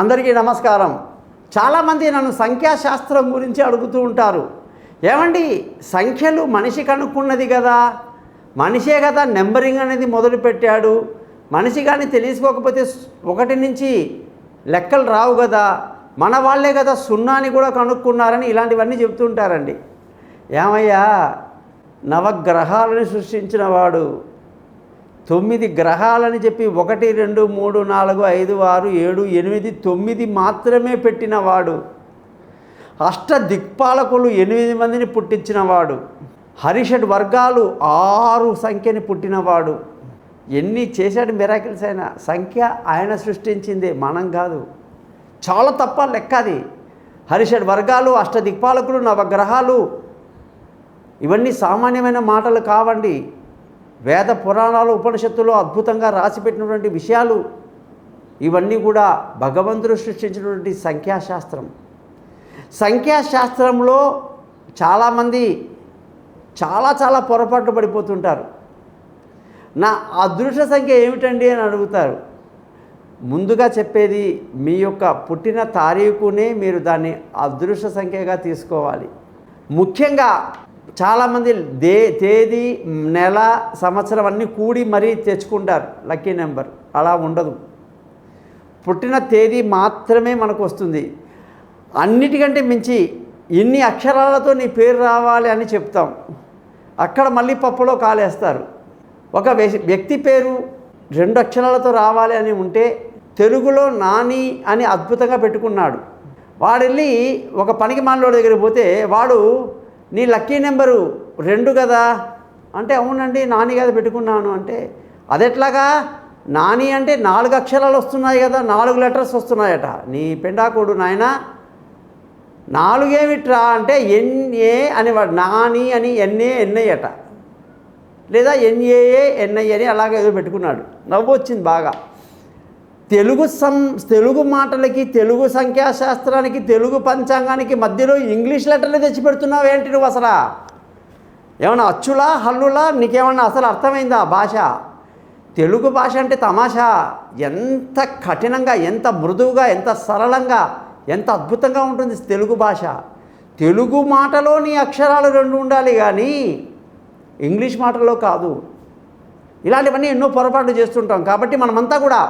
అందరికీ నమస్కారం. చాలామంది నన్ను సంఖ్యాశాస్త్రం గురించి అడుగుతూ ఉంటారు. ఏమండి, సంఖ్యలు మనిషి కనుక్కున్నది కదా, మనిషే కదా నెంబరింగ్ అనేది మొదలుపెట్టాడు. మనిషి కానీ తెలుసుకోకపోతే 1 నుంచి లెక్కలు రావు కదా, మన వాళ్ళే కదా సున్నాని కూడా కనుక్కున్నారని ఇలాంటివన్నీ చెప్తుంటారండి. ఏమయ్యా, నవగ్రహాలను సృష్టించిన వాడు, 9 గ్రహాలని చెప్పి 1 2 3 4 5 6 7 8 9 మాత్రమే పెట్టినవాడు, అష్టదిక్పాలకులు 8 మందిని పుట్టించినవాడు, హరిషడ్ వర్గాలు 6 సంఖ్యని పుట్టినవాడు. ఎన్ని చేశాడు మిరాకిల్స్ అయినా, సంఖ్య ఆయన సృష్టించిందే, మనం కాదు. చాలా తప్ప లెక్క అది. హరిషడ్ వర్గాలు, అష్టదిక్పాలకులు, నవగ్రహాలు ఇవన్నీ సామాన్యమైన మాటలు కావండి. వేద పురాణాలు ఉపనిషత్తులో అద్భుతంగా రాసిపెట్టినటువంటి విషయాలు ఇవన్నీ కూడా భగవంతుడు సృష్టించినటువంటి సంఖ్యాశాస్త్రం. సంఖ్యాశాస్త్రంలో చాలామంది చాలా పొరపాట్లు పడిపోతుంటారు. నా అదృష్ట సంఖ్య ఏమిటండి అని అడుగుతారు. ముందుగా చెప్పేది, మీ యొక్క పుట్టిన తారీఖునే మీరు దాన్ని అదృష్ట సంఖ్యగా తీసుకోవాలి. ముఖ్యంగా చాలామంది తేదీ, నెల, సంవత్సరం అన్నీ కూడి మరీ తెచ్చుకుంటారు లక్కీ నెంబర్. అలా ఉండదు. పుట్టిన తేదీ మాత్రమే మనకు వస్తుంది. అన్నిటికంటే మించి ఇన్ని అక్షరాలతో నీ పేరు రావాలి అని చెప్తాం. అక్కడ మళ్ళీ పప్పులో కాలేస్తారు. ఒక వ్యక్తి పేరు 2 అక్షరాలతో రావాలి అని ఉంటే తెలుగులో నాని అని అద్భుతంగా పెట్టుకున్నాడు. వాడు వెళ్ళి ఒక పనికి మాలోడి దగ్గరికి పోతే, వాడు నీ లక్కీ నెంబరు 2 కదా అంటే, అవునండి నాని కదా పెట్టుకున్నాను అంటే, అదెట్లాగా నాని అంటే 4 అక్షరాలు వస్తున్నాయి కదా, 4 లెటర్స్ వస్తున్నాయట. నీ పెండాకోడు నాయన, 4 ఏమిట్రా అంటే ఎన్ఏ అని, వాడు నాని అని ఎన్ఐ అట, లేదా ఎన్ఏఏ ఎన్ఐ అని అలాగే ఏదో పెట్టుకున్నాడు. నవ్వు వచ్చింది బాగా. తెలుగు మాటలకి, తెలుగు సంఖ్యాశాస్త్రానికి, తెలుగు పంచాంగానికి మధ్యలో ఇంగ్లీష్ లెటర్లు తెచ్చి పెడుతున్నావు ఏంటి నువ్వు? అసలు ఏమన్నా అచ్చులా హల్లులా? నీకేమన్నా అసలు అర్థమైందా భాష? తెలుగు భాష అంటే తమాషా. ఎంత కఠినంగా, ఎంత మృదువుగా, ఎంత సరళంగా, ఎంత అద్భుతంగా ఉంటుంది తెలుగు భాష. తెలుగు మాటలో నీ అక్షరాలు 2 ఉండాలి కానీ ఇంగ్లీష్ మాటల్లో కాదు. ఇలాంటివన్నీ ఎన్నో పొరపాట్లు చేస్తుంటాం. కాబట్టి మనమంతా కూడా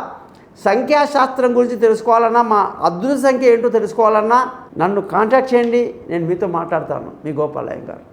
సంఖ్యాశాస్త్రం గురించి తెలుసుకోవాలన్నా, మా అదృష్ట సంఖ్య ఏంటో తెలుసుకోవాలన్నా నన్ను కాంటాక్ట్ చేయండి. నేను మీతో మాట్లాడతాను. మీ గోపాలయ్య గారు.